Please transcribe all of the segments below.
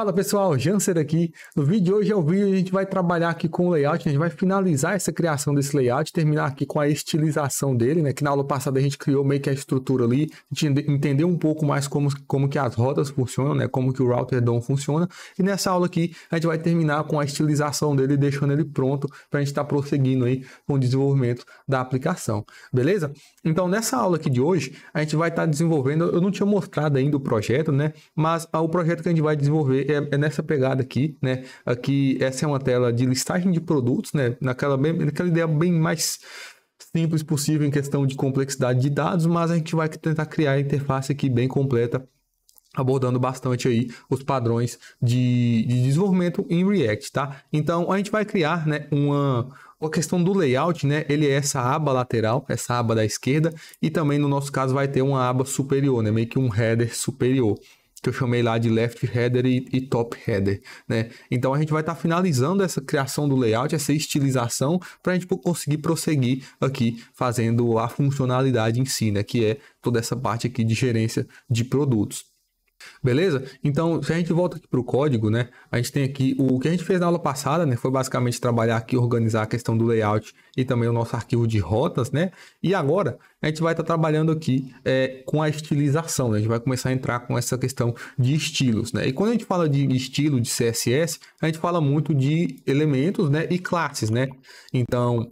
Fala pessoal, Janser aqui. No vídeo de hoje a gente vai trabalhar aqui com o layout, a gente vai finalizar essa criação desse layout, terminar aqui com a estilização dele, né? Que na aula passada a gente criou meio que a estrutura ali, a gente entendeu um pouco mais como que as rodas funcionam, né? Como que o router DOM funciona. E nessa aula aqui a gente vai terminar com a estilização dele, deixando ele pronto para a gente estar prosseguindo aí com o desenvolvimento da aplicação, beleza? Então nessa aula aqui de hoje a gente vai estar desenvolvendo, eu não tinha mostrado ainda o projeto, né? Mas o projeto que a gente vai desenvolver é nessa pegada aqui, né? Aqui, essa é uma tela de listagem de produtos, né? Naquela ideia bem mais simples possível em questão de complexidade de dados, mas a gente vai tentar criar a interface aqui bem completa, abordando bastante aí os padrões de desenvolvimento em React, tá? Então, a gente vai criar, né, a questão do layout, né? Ele é essa aba lateral, essa aba da esquerda, e também no nosso caso vai ter uma aba superior, né? Meio que um header superior, que eu chamei lá de left header e top header, né? Então a gente vai estar finalizando essa criação do layout, essa estilização, para a gente conseguir prosseguir aqui fazendo a funcionalidade em si, né? Que é toda essa parte aqui de gerência de produtos. Beleza? Então, se a gente volta aqui para o código, né? A gente tem aqui o que a gente fez na aula passada, né? Foi basicamente trabalhar aqui, organizar a questão do layout e também o nosso arquivo de rotas, né? E agora a gente vai estar trabalhando aqui com a estilização, né? A gente vai começar a entrar com essa questão de estilos, né? E quando a gente fala de estilo de CSS, a gente fala muito de elementos, né? E classes, né? Então,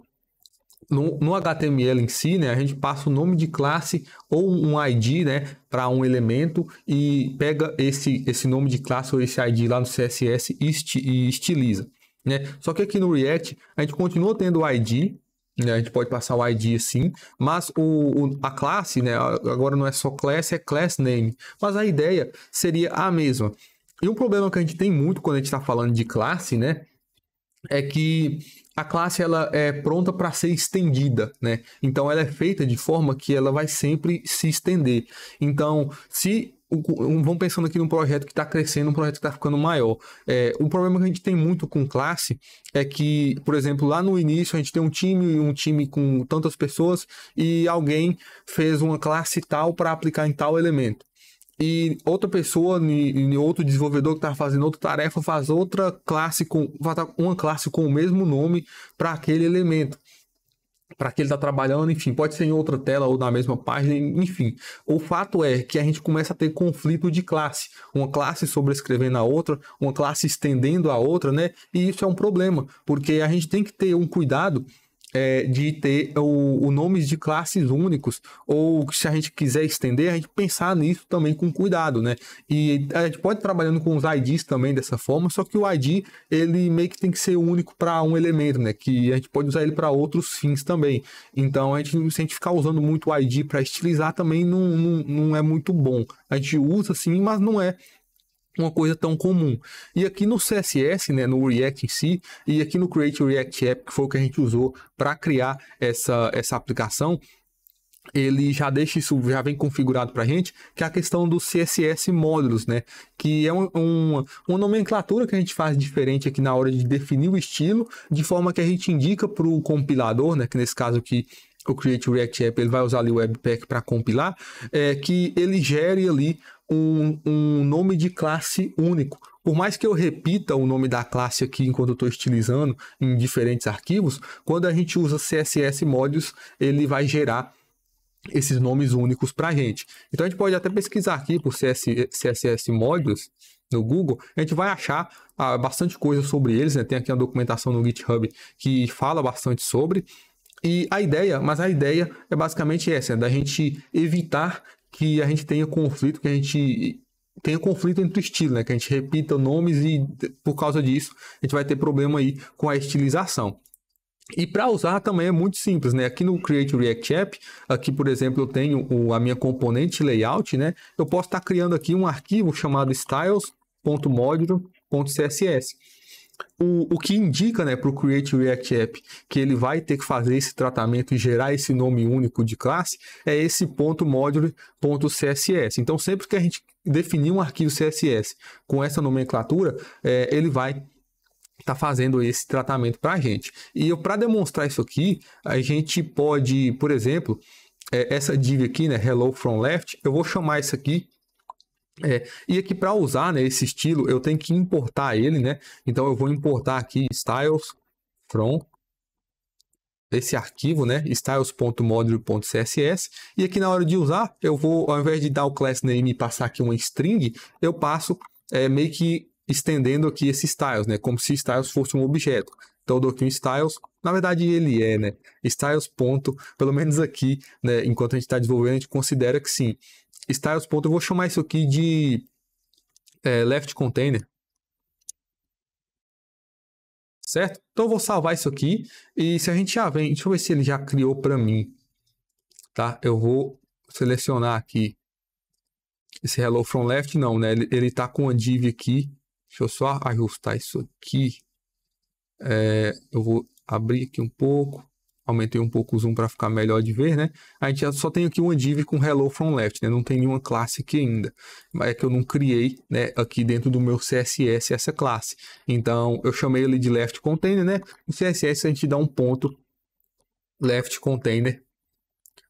no HTML em si, né, a gente passa o nome de classe ou um ID, né, para um elemento e pega esse nome de classe ou esse ID lá no CSS e estiliza, né? Só que aqui no React a gente continua tendo o ID, né, a gente pode passar o ID assim, mas a classe, né, agora não é só class, é class name, mas a ideia seria a mesma. E um problema que a gente tem muito quando a gente está falando de classe, né, é que a classe ela é pronta para ser estendida, né? Então ela é feita de forma que ela vai sempre se estender. Então, vamos pensando aqui num projeto que está crescendo, um projeto que está ficando maior. O problema que a gente tem muito com classe é que, por exemplo, lá no início a gente tem um time com tantas pessoas e alguém fez uma classe tal para aplicar em tal elemento. E outra pessoa, outro desenvolvedor que está fazendo outra tarefa, faz outra classe uma classe com o mesmo nome para aquele elemento, para que ele está trabalhando, enfim, pode ser em outra tela ou na mesma página, enfim. O fato é que a gente começa a ter conflito de classe, uma classe sobrescrevendo a outra, uma classe estendendo a outra, né? E isso é um problema, porque a gente tem que ter um cuidado de ter o nomes de classes únicos, ou se a gente quiser estender, a gente pensar nisso também com cuidado, né? E a gente pode ir trabalhando com os IDs também dessa forma, só que o ID, ele meio que tem que ser único para um elemento, né? Que a gente pode usar ele para outros fins também. Então, se a gente ficar usando muito o ID para estilizar, também não é muito bom. A gente usa sim, mas não é uma coisa tão comum. E aqui no CSS, né, no React em si, e aqui no Create React App, que foi o que a gente usou para criar essa aplicação, ele já deixa isso, já vem configurado para a gente, que é a questão do CSS módulos, né? Que é uma nomenclatura que a gente faz diferente aqui na hora de definir o estilo, de forma que a gente indica para o compilador, né? Que nesse caso aqui, o Create React App, ele vai usar ali o Webpack para compilar, que ele gere ali um nome de classe único. Por mais que eu repita o nome da classe aqui enquanto eu estou estilizando em diferentes arquivos, quando a gente usa CSS Modules, ele vai gerar esses nomes únicos para a gente. Então a gente pode até pesquisar aqui por CSS Modules no Google, a gente vai achar bastante coisa sobre eles, né? Tem aqui uma documentação no GitHub que fala bastante sobre. E a ideia é basicamente essa, da gente evitar que a gente tenha conflito, que a gente tenha conflito entre estilo, né? Que a gente repita nomes e por causa disso a gente vai ter problema aí com a estilização. E para usar também é muito simples, né? Aqui no Create React App, aqui por exemplo eu tenho a minha componente layout, né? Eu posso estar criando aqui um arquivo chamado styles.modulo.css. O que indica, né, para o Create React App que ele vai ter que fazer esse tratamento e gerar esse nome único de classe é esse .modulo.css. Então, sempre que a gente definir um arquivo CSS com essa nomenclatura, ele vai estar fazendo esse tratamento para a gente. E para demonstrar isso aqui, a gente pode, por exemplo, essa div aqui, né, hello from left, eu vou chamar isso aqui E aqui para usar, né, esse estilo, eu tenho que importar ele, né? Então eu vou importar aqui styles from esse arquivo, né, styles.module.css, e aqui na hora de usar, eu vou, ao invés de dar o class name e passar aqui uma string, eu passo meio que estendendo aqui esse styles, né, como se styles fosse um objeto. Então eu dou aqui um styles, na verdade ele é, né, styles ponto, pelo menos aqui, né, enquanto a gente está desenvolvendo, a gente considera que sim. Styles ponto, eu vou chamar isso aqui de left container. Certo? Então eu vou salvar isso aqui e se a gente já vem, deixa eu ver se ele já criou para mim, tá? Eu vou selecionar aqui esse hello from left, não, né? Ele tá com a div aqui, deixa eu só ajustar isso aqui, eu vou abrir aqui um pouco, aumentei um pouco o zoom para ficar melhor de ver, né? A gente só tem aqui uma div com hello from left, né? Não tem nenhuma classe aqui ainda. Mas é que eu não criei, né, aqui dentro do meu CSS essa classe. Então, eu chamei ele de left container, né? No CSS a gente dá um ponto left container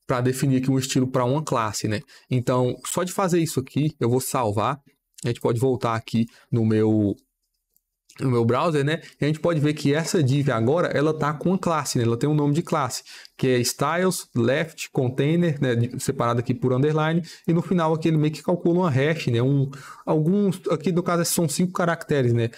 para definir aqui um estilo para uma classe, né? Então, só de fazer isso aqui, eu vou salvar. A gente pode voltar aqui no meu browser, né? E a gente pode ver que essa div agora, ela tá com uma classe, né? Ela tem um nome de classe, que é styles left container, né? Separado aqui por underline, e no final aqui ele meio que calcula uma hash, né? Alguns, aqui no caso são 5 caracteres, né?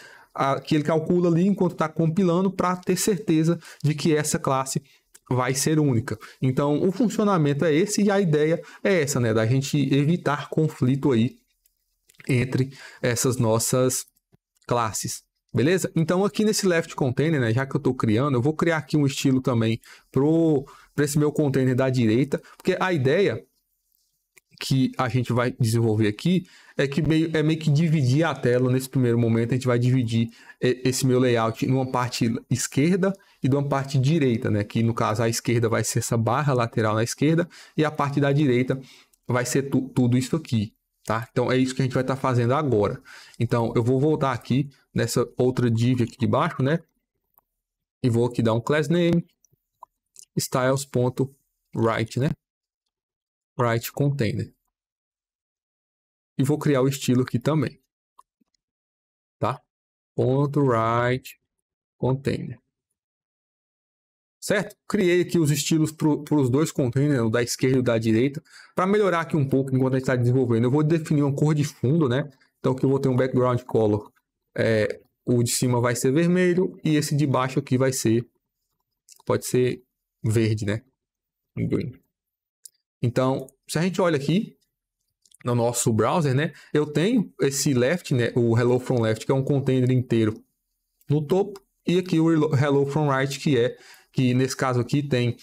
Que ele calcula ali enquanto está compilando para ter certeza de que essa classe vai ser única. Então, o funcionamento é esse e a ideia é essa, né? Da gente evitar conflito aí entre essas nossas classes. Beleza? Então aqui nesse left container, né, já que eu estou criando, eu vou criar aqui um estilo também para esse meu container da direita, porque a ideia que a gente vai desenvolver aqui é que meio que dividir a tela nesse primeiro momento. A gente vai dividir esse meu layout numa parte esquerda e numa parte direita, né? Que no caso a esquerda vai ser essa barra lateral na esquerda e a parte da direita vai ser tudo isso aqui. Tá? Então é isso que a gente vai estar fazendo agora. Então eu vou voltar aqui nessa outra div aqui de baixo, né? E vou aqui dar um class name styles.right, né? Right container. E vou criar o estilo aqui também, tá? .right container. Certo? Criei aqui os estilos para os dois containers, o da esquerda e o da direita, para melhorar aqui um pouco enquanto a gente está desenvolvendo. Eu vou definir uma cor de fundo, né? Então aqui eu vou ter um background color. O de cima vai ser vermelho e esse de baixo aqui pode ser verde, né? Green. Então, se a gente olha aqui no nosso browser, né? Eu tenho esse left, né? O hello from left, que é um container inteiro no topo, e aqui o hello from right, que nesse caso aqui tem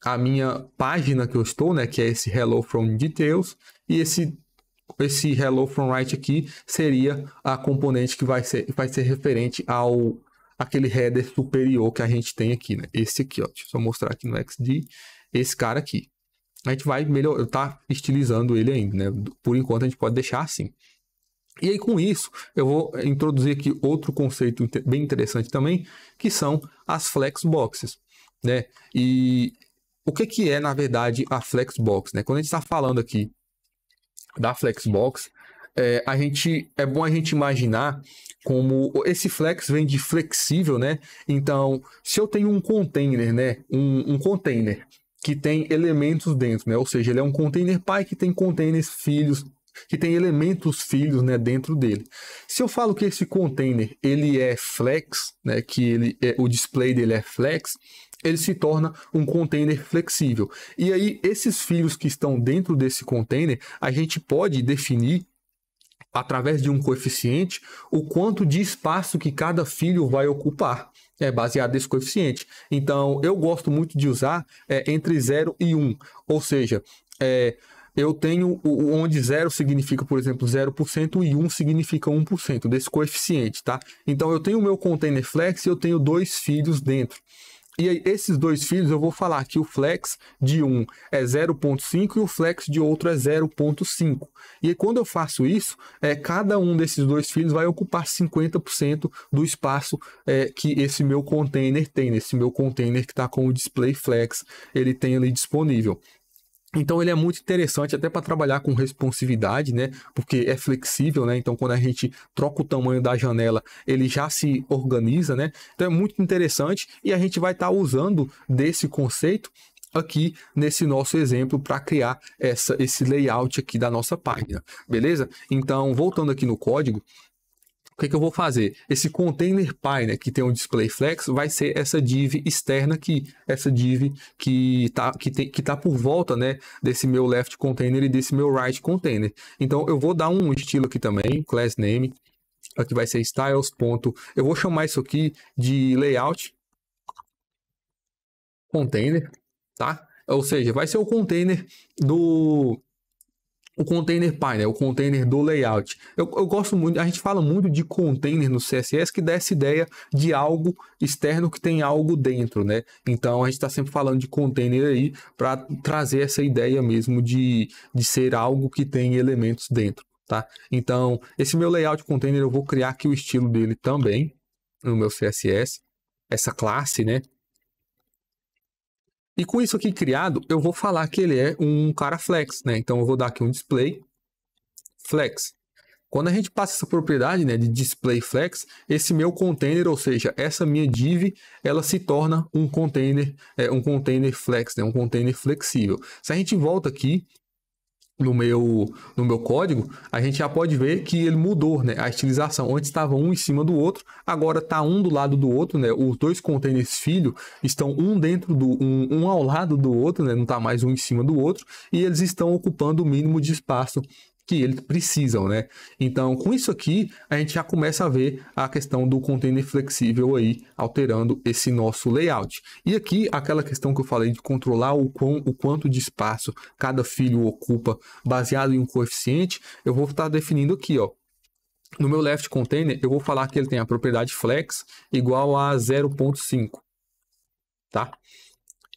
a minha página que eu estou, né? Que é esse hello from details, e esse hello from right aqui seria a componente que vai ser referente ao aquele header superior que a gente tem aqui, né? Esse aqui, ó. Deixa eu só mostrar aqui no XD, esse cara aqui. A gente vai melhorar, tá estilizando ele ainda, né? Por enquanto a gente pode deixar assim. E aí com isso, eu vou introduzir aqui outro conceito bem interessante também, que são as flexboxes, né? E o que é, na verdade, a flexbox, né? Quando a gente está falando aqui da flexbox, é bom a gente imaginar como esse flex vem de flexível, né? Então, se eu tenho um container, né? Um container que tem elementos dentro, né? Ou seja, ele é um container pai que tem containers filhos, que tem elementos filhos, né, dentro dele. Se eu falo que esse container ele é flex, né, que o display dele é flex, ele se torna um container flexível. E aí esses filhos que estão dentro desse container, a gente pode definir através de um coeficiente o quanto de espaço que cada filho vai ocupar. Baseado nesse coeficiente. Então, eu gosto muito de usar entre 0 e 1. Ou seja, eu tenho onde 0 significa, por exemplo, 0% e 1 significa 1% desse coeficiente, tá? Então, eu tenho o meu container flex e eu tenho 2 filhos dentro. E aí, esses 2 filhos, eu vou falar que o flex de um é 0,5 e o flex de outro é 0,5. E aí, quando eu faço isso, cada um desses 2 filhos vai ocupar 50% do espaço que esse meu container tem, esse meu container que está com o display flex, ele tem ali disponível. Então ele é muito interessante até para trabalhar com responsividade, né? Porque é flexível, né? Então quando a gente troca o tamanho da janela, ele já se organiza, né? Então é muito interessante e a gente vai estar usando desse conceito aqui nesse nosso exemplo para criar esse layout aqui da nossa página, beleza? Então voltando aqui no código, o que eu vou fazer? Esse container py, né, que tem um display flex, vai ser essa div externa aqui, essa div que tá por volta, né, desse meu left container e desse meu right container. Então eu vou dar um estilo aqui também, class name, aqui vai ser styles. Eu vou chamar isso aqui de layout container, tá? Ou seja, vai ser o container o container py, né? O container do layout. Eu gosto muito, a gente fala muito de container no CSS que dá essa ideia de algo externo que tem algo dentro, né? Então a gente está sempre falando de container aí para trazer essa ideia mesmo de ser algo que tem elementos dentro, tá? Então esse meu layout container eu vou criar aqui o estilo dele também no meu CSS, essa classe, né? E com isso aqui criado, eu vou falar que ele é um cara flex, né? Então eu vou dar aqui um display flex. Quando a gente passa essa propriedade, né, de display flex, esse meu container, ou seja, essa minha div, ela se torna um container flex, né, um container flexível. Se a gente volta aqui no meu código, a gente já pode ver que ele mudou, né, a estilização. Antes estava um em cima do outro, agora está um do lado do outro, né? Os dois containers filho estão um dentro um ao lado do outro, né? Não está mais um em cima do outro, e eles estão ocupando o mínimo de espaço que eles precisam, né? Então, com isso aqui, a gente já começa a ver a questão do container flexível aí, alterando esse nosso layout. E aqui, aquela questão que eu falei de controlar o quanto de espaço cada filho ocupa, baseado em um coeficiente, eu vou estar definindo aqui, ó. No meu left container, eu vou falar que ele tem a propriedade flex igual a 0.5, tá?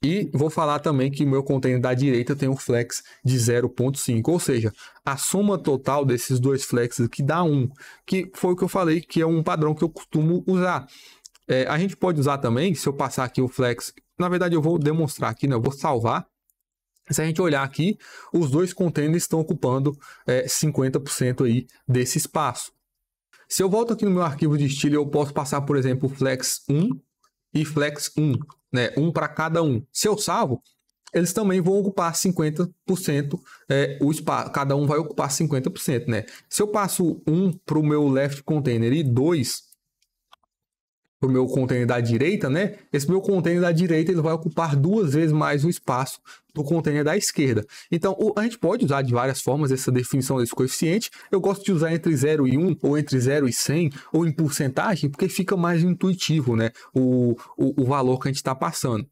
E vou falar também que o meu container da direita tem um flex de 0.5, ou seja, a soma total desses dois flexes aqui dá 1, que foi o que eu falei que é um padrão que eu costumo usar. A gente pode usar também, se eu passar aqui o flex, na verdade eu vou demonstrar aqui, né? Eu vou salvar. Se a gente olhar aqui, os dois containers estão ocupando 50% aí desse espaço. Se eu volto aqui no meu arquivo de estilo, eu posso passar, por exemplo, flex 1 e flex 1, né? Um para cada um. Se eu salvo, eles também vão ocupar 50%, o espaço, cada um vai ocupar 50%, né? Se eu passo 1 para o meu left container e 2 para o meu container da direita, né? Esse meu container da direita ele vai ocupar 2 vezes mais o espaço do container da esquerda. Então, a gente pode usar de várias formas essa definição desse coeficiente. Eu gosto de usar entre 0 e 1, ou entre 0 e 100, ou em porcentagem, porque fica mais intuitivo, né? O valor que a gente está passando.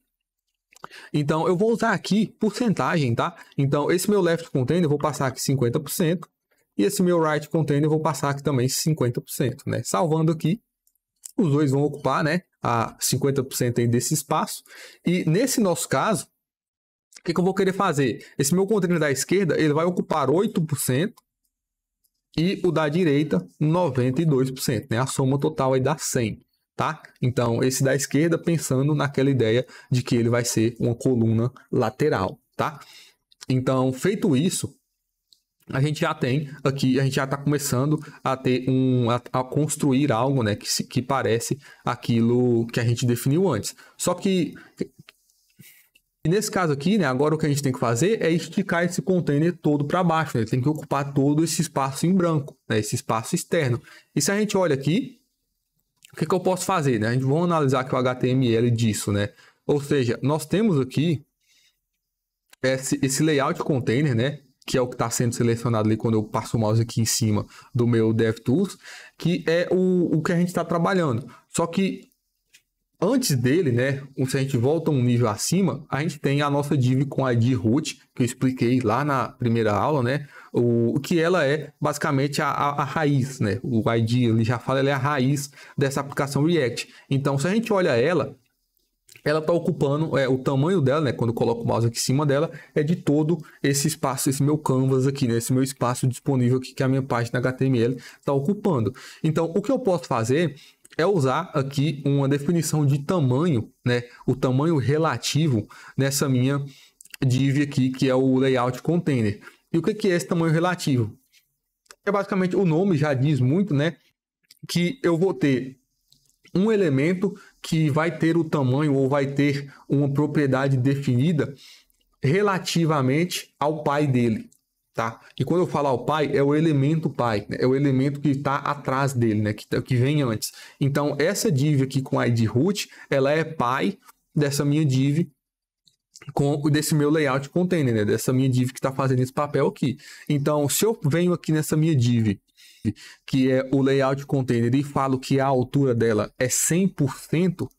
Então, eu vou usar aqui porcentagem, tá? Então, esse meu left container eu vou passar aqui 50%, e esse meu right container eu vou passar aqui também 50%, né? Salvando aqui, os dois vão ocupar, né, a 50% aí desse espaço. E nesse nosso caso, o que eu vou querer fazer? Esse meu container da esquerda, ele vai ocupar 8% e o da direita 92%, né? A soma total aí dá 100, tá? Então, esse da esquerda pensando naquela ideia de que ele vai ser uma coluna lateral, tá? Então, feito isso, a gente já tem aqui, a gente já está começando a ter a construir algo, né, que parece aquilo que a gente definiu antes. Só que nesse caso aqui, né, agora o que a gente tem que fazer é esticar esse container todo para baixo, né? Ele tem que ocupar todo esse espaço em branco, né, esse espaço externo. E se a gente olha aqui, o que eu posso fazer, né? A gente vai analisar aqui o HTML disso, né? Ou seja, nós temos aqui esse layout container, né? Que é o que está sendo selecionado ali quando eu passo o mouse aqui em cima do meu DevTools, que é o que a gente está trabalhando. Só que antes dele, né, se a gente volta um nível acima, a gente tem a nossa div com ID root, que eu expliquei lá na primeira aula, né, o que ela é basicamente a raiz, né, o ID ele já fala, ela é a raiz dessa aplicação React. Então, se a gente olha ela está ocupando, o tamanho dela, né, quando eu coloco o mouse aqui em cima dela, é de todo esse espaço, esse meu canvas aqui, né, esse meu espaço disponível aqui que a minha página HTML está ocupando. Então, o que eu posso fazer é usar aqui uma definição de tamanho, né, o tamanho relativo nessa minha div aqui, que é o layout container. E o que é esse tamanho relativo? É basicamente, o nome já diz muito, né? Que eu vou ter um elemento que vai ter o tamanho ou vai ter uma propriedade definida relativamente ao pai dele, tá? E quando eu falo ao pai, é o elemento pai, né? É o elemento que está atrás dele, né? Que vem antes. Então, essa div aqui com id root, ela é pai dessa minha div desse meu layout container, né? Dessa minha div que está fazendo esse papel aqui. Então, se eu venho aqui nessa minha div, que é o layout container, e falo que a altura dela é 100%,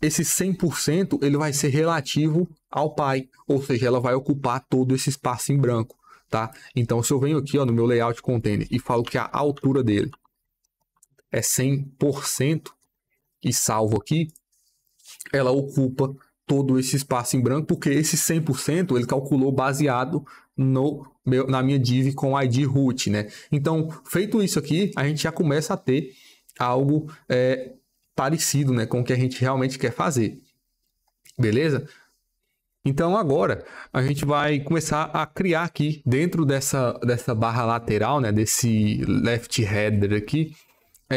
esse 100% ele vai ser relativo ao pai, ou seja, ela vai ocupar todo esse espaço em branco, tá? Então, se eu venho aqui, ó, no meu layout container e falo que a altura dele é 100% e salvo aqui, ela ocupa todo esse espaço em branco, porque esse 100% ele calculou baseado na minha div com id root, né? Então, feito isso aqui, a gente já começa a ter algo parecido, né, com o que a gente realmente quer fazer. Beleza? Então, agora, a gente vai começar a criar aqui, dentro dessa barra lateral, né, desse left header aqui,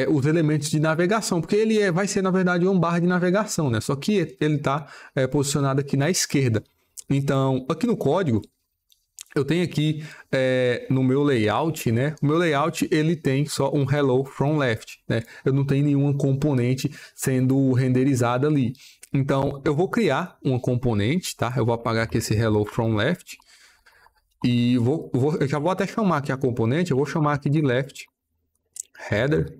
os elementos de navegação, porque ele vai ser, na verdade, uma barra de navegação, né? Só que ele está posicionado aqui na esquerda. Então, aqui no código, eu tenho aqui no meu layout, né? O meu layout, ele tem só um hello from left, né? Eu não tenho nenhuma componente sendo renderizada ali. Então, eu vou criar uma componente, tá? Eu vou apagar aqui esse hello from left. E eu já vou até chamar aqui a componente, eu vou chamar aqui de left header,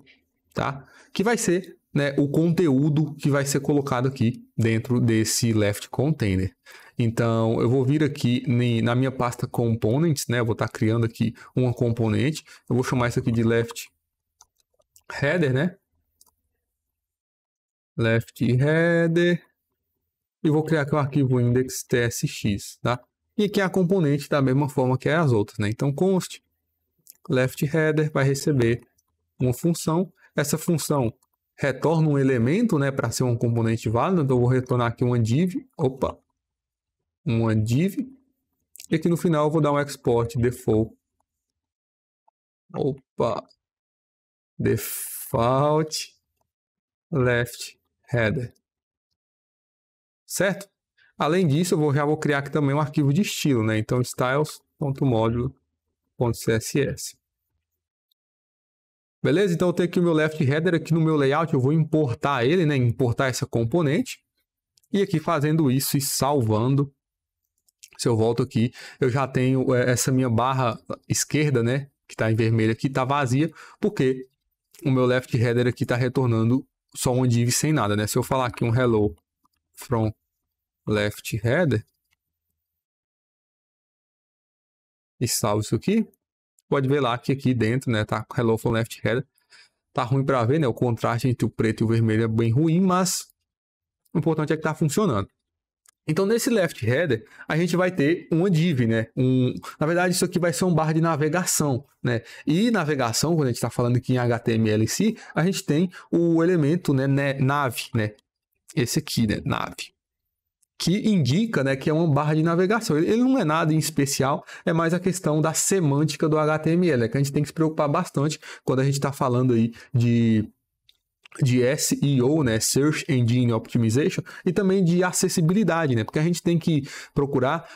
tá? Que vai ser, né, o conteúdo que vai ser colocado aqui dentro desse left container. Então, eu vou vir aqui na minha pasta components, né? Eu vou estar criando aqui uma componente. Eu vou chamar isso aqui de left header, né? Left header. E vou criar aqui o arquivo index.tsx, tá? E aqui é a componente da mesma forma que as outras, né? Então, const left header vai receber uma função. Essa função retorna um elemento, né, para ser um componente válido. Então, eu vou retornar aqui uma div. Opa! Uma div. E aqui no final eu vou dar um export default. Opa! Default left header. Certo? Além disso, eu já vou criar aqui também um arquivo de estilo, né? Então, styles.modulo.css. Beleza? Então, eu tenho aqui o meu left header. Aqui no meu layout, eu vou importar ele, né? Importar essa componente. E aqui, fazendo isso e salvando, se eu volto aqui, eu já tenho essa minha barra esquerda, né? Que está em vermelho aqui, está vazia, porque o meu left header aqui está retornando só uma div sem nada, né? Se eu falar aqui um hello from left header e salvo isso aqui, pode ver lá que aqui dentro, né, tá hello from left header. Tá ruim para ver, né? O contraste entre o preto e o vermelho é bem ruim, mas o importante é que tá funcionando. Então, nesse left header, a gente vai ter uma div, né? Na verdade, isso aqui vai ser um barra de navegação, né? E navegação, quando a gente está falando aqui em HTML em si, a gente tem o elemento, né, nav, né? Esse aqui, né, nav, que indica, né, que é uma barra de navegação. Ele não é nada em especial, é mais a questão da semântica do HTML, né, que a gente tem que se preocupar bastante quando a gente está falando aí de SEO, né, Search Engine Optimization, e também de acessibilidade, né, porque a gente tem que procurar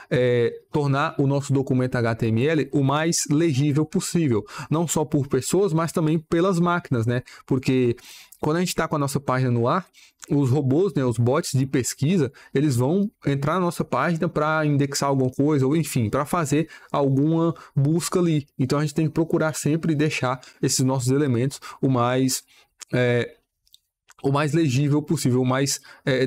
tornar o nosso documento HTML o mais legível possível, não só por pessoas, mas também pelas máquinas, né, porque quando a gente está com a nossa página no ar, os robôs, né, os bots de pesquisa, eles vão entrar na nossa página para indexar alguma coisa, ou enfim, para fazer alguma busca ali. Então a gente tem que procurar sempre deixar esses nossos elementos o mais legível possível, o mais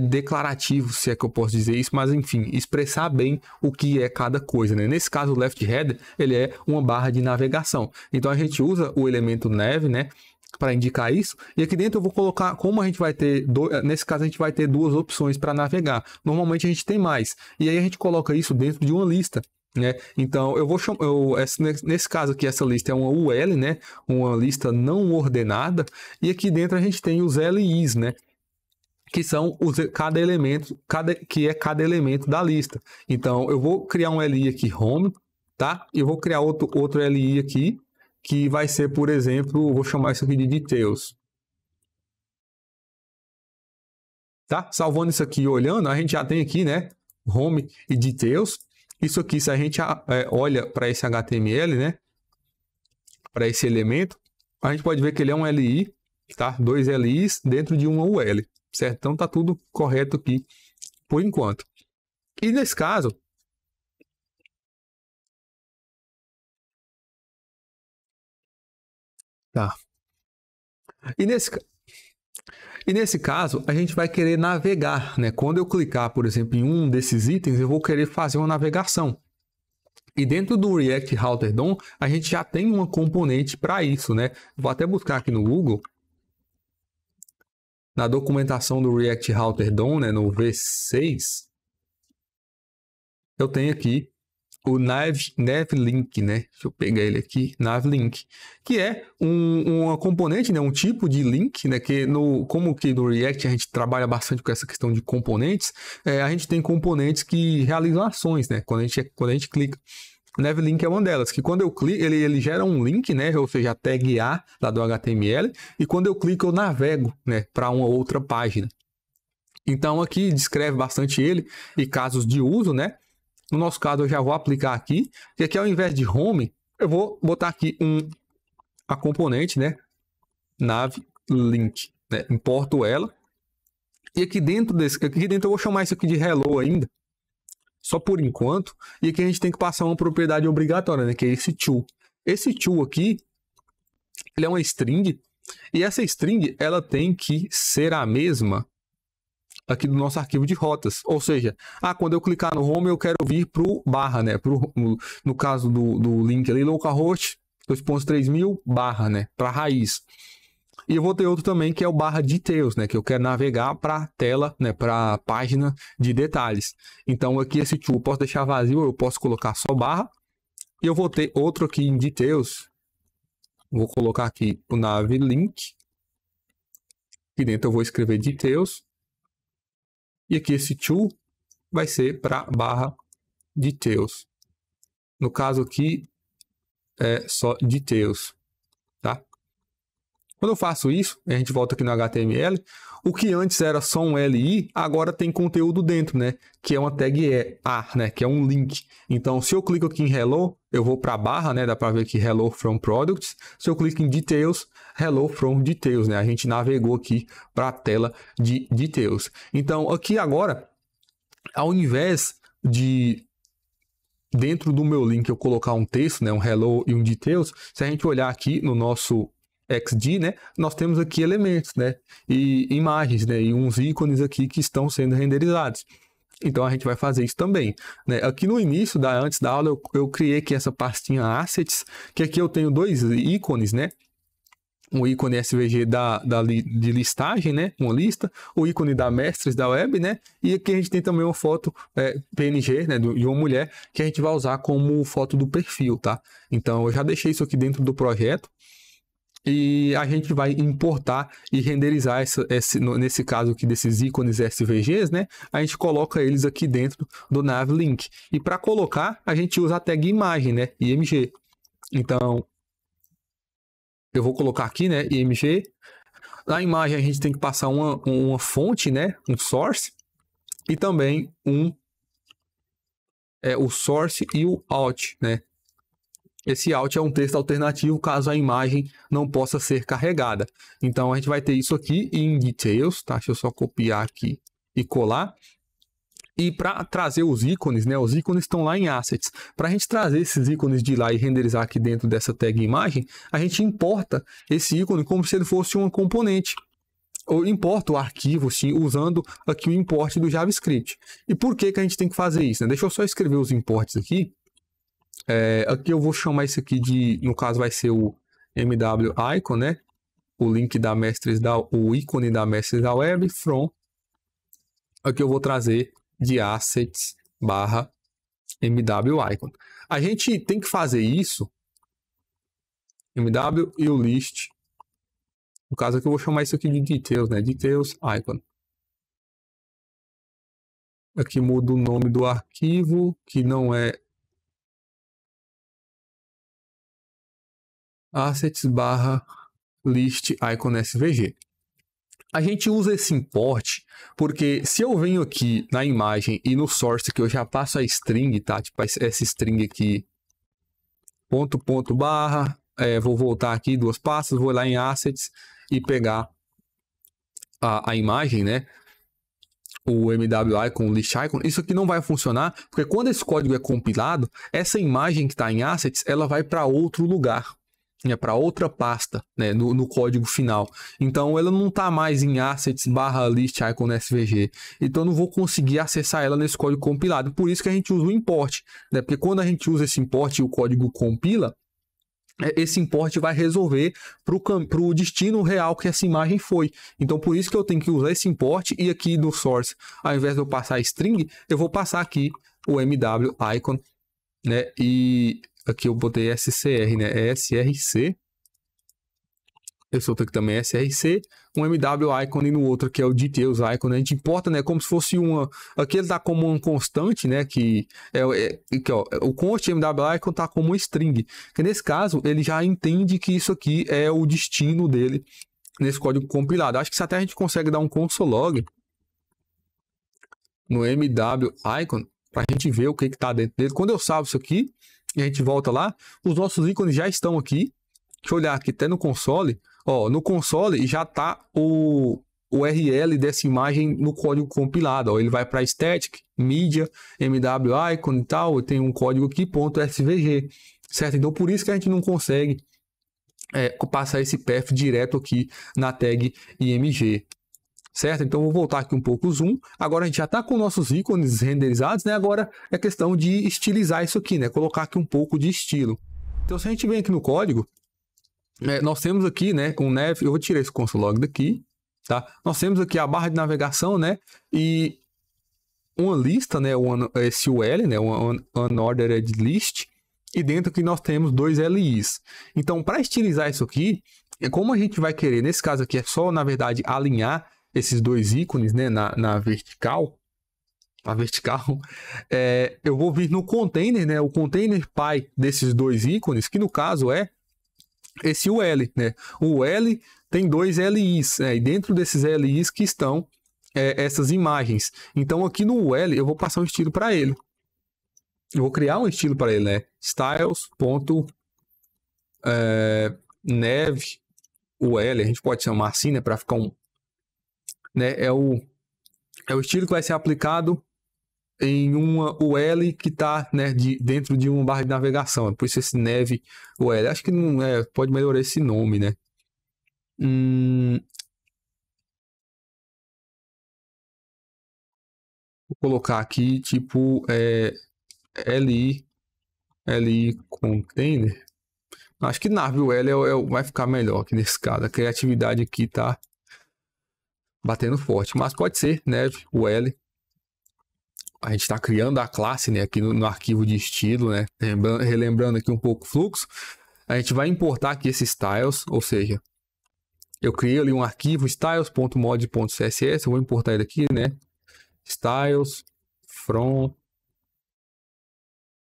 declarativo, se é que eu posso dizer isso, mas enfim, expressar bem o que é cada coisa, né? Nesse caso, o left header, ele é uma barra de navegação. Então a gente usa o elemento nav, né, para indicar isso, e aqui dentro eu vou colocar, como a gente vai ter, nesse caso a gente vai ter duas opções para navegar, normalmente a gente tem mais, e aí a gente coloca isso dentro de uma lista, né? Então eu vou chamar, nesse caso aqui essa lista é uma UL, né, uma lista não ordenada, e aqui dentro a gente tem os LIs, né, que são cada elemento da lista. Então, eu vou criar um LI aqui, home, tá? E eu vou criar outro LI aqui, que vai ser, por exemplo, vou chamar isso aqui de details. Tá? Salvando isso aqui e olhando, a gente já tem aqui, né? Home e details. Isso aqui, se a gente olha para esse HTML, né? Para esse elemento, a gente pode ver que ele é um LI, tá? 2 LIs dentro de uma UL, certo? Então tá tudo correto aqui por enquanto. E nesse caso, tá? E nesse caso, a gente vai querer navegar, né? Quando eu clicar, por exemplo, em um desses itens, eu vou querer fazer uma navegação. E dentro do React Router DOM, a gente já tem uma componente para isso, né? Vou até buscar aqui no Google, na documentação do React Router DOM, né, no V6, eu tenho aqui o Navlink, né? Deixa eu pegar ele aqui, Navlink, que é uma componente, né? Um tipo de link, né? Que como que no React a gente trabalha bastante com essa questão de componentes, a gente tem componentes que realizam ações, né? Quando a gente clica. Navlink é uma delas, que quando eu clico, ele gera um link, né? Ou seja, a tag A lá do HTML, e quando eu clico, eu navego, né? Para uma outra página. Então aqui descreve bastante ele e casos de uso, né? No nosso caso, eu já vou aplicar aqui, que aqui ao invés de home, eu vou botar aqui a componente, né? Navlink, né? Importo ela. E aqui dentro eu vou chamar isso aqui de hello ainda, só por enquanto. E aqui a gente tem que passar uma propriedade obrigatória, né? Que é esse to. Esse to aqui, ele é uma string, e essa string, ela tem que ser a mesma aqui do nosso arquivo de rotas. Ou seja, quando eu clicar no home, eu quero vir para o barra, né? No caso do link ali, localhost 2.3000 barra, né? Para a raiz. E eu vou ter outro também, que é o barra details, né? Que eu quero navegar para a tela, né? Para a página de detalhes. Então, aqui esse to eu posso deixar vazio, eu posso colocar só barra. E eu vou ter outro aqui em details. Vou colocar aqui o navlink. Aqui dentro eu vou escrever details. E aqui esse to vai ser para barra details. No caso aqui, é só details, tá? Quando eu faço isso, a gente volta aqui no HTML, o que antes era só um LI, agora tem conteúdo dentro, né? Que é uma tag A, né? Que é um link. Então, se eu clico aqui em hello, eu vou para a barra, né? Dá para ver aqui hello from products. Se eu clico em details, hello from details, né? A gente navegou aqui para a tela de details. Então, aqui agora, ao invés de dentro do meu link eu colocar um texto, né? Um hello e um details, se a gente olhar aqui no nosso XD, né, nós temos aqui elementos, né, e imagens, né, e uns ícones aqui que estão sendo renderizados. Então a gente vai fazer isso também, né? Aqui no início, antes da aula, eu criei aqui essa pastinha assets, que aqui eu tenho 2 ícones, né? Um ícone SVG de listagem, né? Uma lista, o ícone da mestres da web, né? E aqui a gente tem também uma foto PNG, né? De uma mulher, que a gente vai usar como foto do perfil, tá? Então eu já deixei isso aqui dentro do projeto. E a gente vai importar e renderizar nesse caso aqui desses ícones SVGs, né? A gente coloca eles aqui dentro do Navlink. E para colocar, a gente usa a tag imagem, né? IMG. Então, eu vou colocar aqui, né? IMG. Na imagem a gente tem que passar uma fonte, né? Um source. E também o source e o out, né? Esse out é um texto alternativo caso a imagem não possa ser carregada. Então, a gente vai ter isso aqui em details, tá? Deixa eu só copiar aqui e colar. E para trazer os ícones, né? Os ícones estão lá em assets. Para a gente trazer esses ícones de lá e renderizar aqui dentro dessa tag imagem, a gente importa esse ícone como se ele fosse uma componente. Ou importa o arquivo, sim, usando aqui o import do JavaScript. E por que a gente tem que fazer isso, né? Deixa eu só escrever os imports aqui. Aqui eu vou chamar isso aqui no caso vai ser o MW icon, né? O link da o ícone da mestres da web from. Aqui eu vou trazer de assets barra MW icon. A gente tem que fazer isso, MW e o list. No caso aqui eu vou chamar isso aqui de details, né? Details icon. Aqui muda o nome do arquivo, que não é assets barra list icon svg. A gente usa esse import porque se eu venho aqui na imagem e no source que eu já passo a string, tá? Tipo essa string aqui, ponto barra, vou voltar aqui 2 passos, vou lá em assets e pegar a imagem, né? O MW icon, list icon, isso aqui não vai funcionar, porque quando esse código é compilado, essa imagem que está em assets, ela vai para outro lugar, né, para outra pasta, né, no código final. Então, ela não está mais em assets barra list icon svg. Então, eu não vou conseguir acessar ela nesse código compilado. Por isso que a gente usa o import, né, porque quando a gente usa esse import e o código compila, esse import vai resolver para o destino real que essa imagem foi. Então, por isso que eu tenho que usar esse import e aqui no source, ao invés de eu passar string, eu vou passar aqui o MW icon, né? E aqui eu botei SCR, né? É SRC. Esse outro aqui também é SRC, um MW icon e no outro que é o details icon, né? A gente importa, né, como se fosse uma... Aqui ele tá como um constante, né, que aqui, ó, o const MW icon tá como um string, que nesse caso ele já entende que isso aqui é o destino dele nesse código compilado. Acho que se até a gente consegue dar um console log no MW icon para a gente ver o que tá dentro dele. Quando eu salvo isso aqui e a gente volta lá, os nossos ícones já estão aqui. Deixa eu olhar aqui até no console. Ó, no console já está o URL dessa imagem no código compilado. Ó, ele vai para static, media, MW icon e tal. Tem um código aqui, .svg, certo? Então, por isso que a gente não consegue passar esse path direto aqui na tag img, certo? Então, vou voltar aqui um pouco o zoom. Agora, a gente já está com nossos ícones renderizados, né? Agora, é questão de estilizar isso aqui, né? Colocar aqui um pouco de estilo. Então, se a gente vem aqui no código, nós temos aqui, né, um nav, eu vou tirar esse console log daqui, tá? Nós temos aqui a barra de navegação, né, e uma lista, né, esse UL, né, uma unordered list, e dentro aqui nós temos 2 LIs. Então, para estilizar isso aqui, como a gente vai querer, nesse caso aqui é só, na verdade, alinhar esses 2 ícones, né, na vertical, eu vou vir no container, né, o container py desses 2 ícones, que no caso é esse UL, né? O UL tem 2 LIs, né? E dentro desses LIs que estão essas imagens. Então, aqui no UL, eu vou passar um estilo para ele. Eu vou criar um estilo para ele, né? Styles.nav UL, a gente pode chamar assim, né? Para ficar um... Né? É o estilo que vai ser aplicado em uma UL que está, né, dentro de uma barra de navegação. Por isso esse nav UL. Acho que não pode melhorar esse nome, né? Vou colocar aqui tipo LI container. Acho que nav UL vai ficar melhor aqui nesse caso. A criatividade aqui tá batendo forte, mas pode ser nav UL. A gente está criando a classe, né, aqui no arquivo de estilo, né, relembrando aqui um pouco o fluxo. A gente vai importar aqui esse styles, ou seja, eu criei ali um arquivo styles.mod.css, eu vou importar ele aqui, né, styles from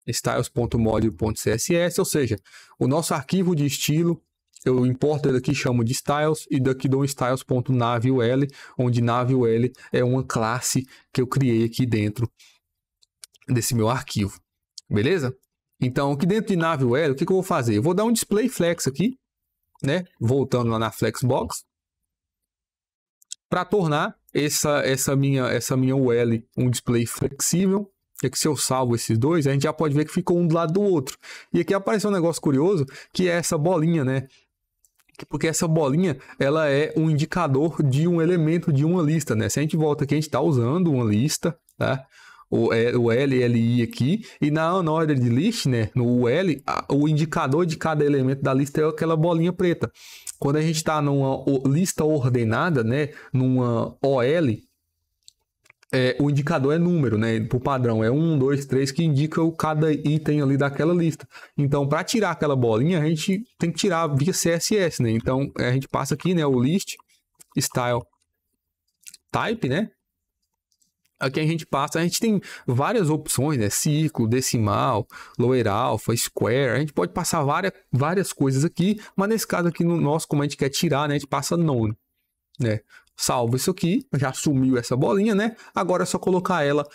styles.mod.css, ou seja, o nosso arquivo de estilo, eu importo ele aqui, chamo de styles, e daqui dou um styles.navul, onde navul é uma classe que eu criei aqui dentro desse meu arquivo, beleza? Então, aqui dentro de navul, o que eu vou fazer? Eu vou dar um display flex aqui, né? Voltando lá na flexbox, para tornar essa minha UL um display flexível. É que se eu salvo esses dois, a gente já pode ver que ficou um do lado do outro. E aqui apareceu um negócio curioso, que é essa bolinha, né? Porque essa bolinha, ela é um indicador de um elemento de uma lista, né? Se a gente volta aqui, a gente está usando uma lista, tá? O LLI aqui, e na unordered list, né? No UL, o indicador de cada elemento da lista é aquela bolinha preta. Quando a gente está numa lista ordenada, né? Numa OL, o indicador é número, né? Por padrão, é 1, 2, 3 que indica cada item ali daquela lista. Então, para tirar aquela bolinha, a gente tem que tirar via CSS, né? Então, a gente passa aqui, né? O list style type, né? Aqui a gente passa, a gente tem várias opções, né? Círculo, decimal, lower alpha, square. A gente pode passar várias coisas aqui, mas nesse caso aqui no nosso, como a gente quer tirar, né? A gente passa none, né? Salvo isso aqui, já sumiu essa bolinha, né? Agora é só colocar ela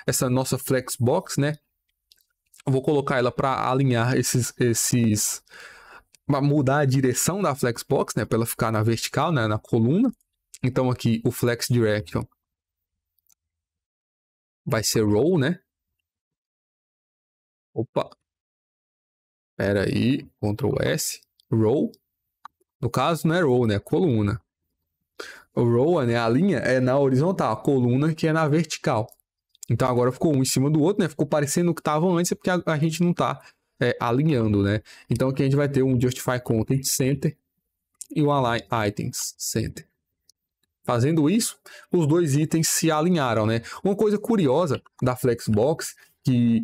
essa nossa flexbox, né? Eu vou colocar ela para alinhar para mudar a direção da flexbox, né? Para ela ficar na vertical, né? Na coluna. Então aqui o flex direction vai ser row, né? Opa, espera aí, Ctrl S, row. No caso não é row, né? Coluna. O row, né? A linha é na horizontal, a coluna que é na vertical. Então agora ficou um em cima do outro, né? Ficou parecendo o que estava antes, porque a gente não está alinhando, né? Então aqui a gente vai ter um Justify Content Center e um Align Items Center. Fazendo isso, os dois itens se alinharam, né? Uma coisa curiosa da Flexbox que